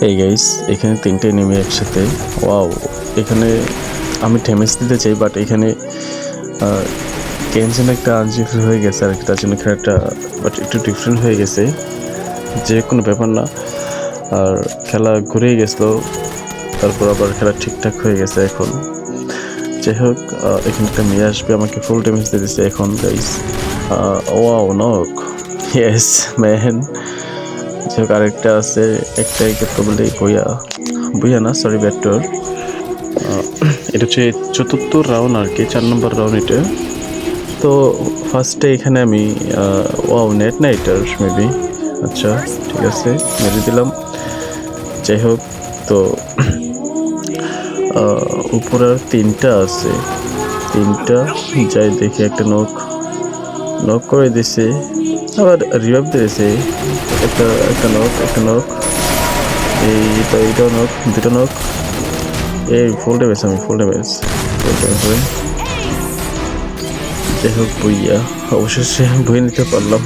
এই গাইস, এখানে তিনটে নেমে একসাথে। ওয়াও, এখানে আমি ড্যামেজ দিতে চাই, বাট এখানে কেন যেন একটা আনজিফার হয়ে গেছে আর কি, তার জন্য খেলাটা বাট একটু ডিফারেন্ট হয়ে গেছে। যে কোনো ব্যাপার না, আর খেলা ঘুরেই গেছিলো, তারপর আবার খেলা ঠিকঠাক হয়ে গেছে এখন। যাই হোক, এখানে একটা মেয়ে আসবে, আমাকে ফুল ড্যামেজ দিয়ে দিচ্ছে এখন guys. Wow, knock, yes man. যাই হোক, আরেকটা আছে, একটা করতে বলে বইয়া বইয়া না, সরি ব্যাটর। এটা হচ্ছে চতুর্থ রাউন্ড আর কি, 4 নম্বর রাউন্ড এটা। তো ফার্স্টে এখানে আমি ওয়াও, নেট নাইটার মেবি। আচ্ছা, ঠিক আছে, মেরে দিলাম। যাই হোক, তো উপরে আর তিনটা আছে, তিনটা। যাই দেখি, একটা নক নক করে দিছে, আবার রিভাইভ দিয়েছে। একটা একটা নক, একটা নক, এইটাও নক, দুটো নক। এই ফুল ড্যামেজ, আমি ফুল ড্যামেজ, যাই হোক, বইয়া অবশেষে বই নিতে পারলাম।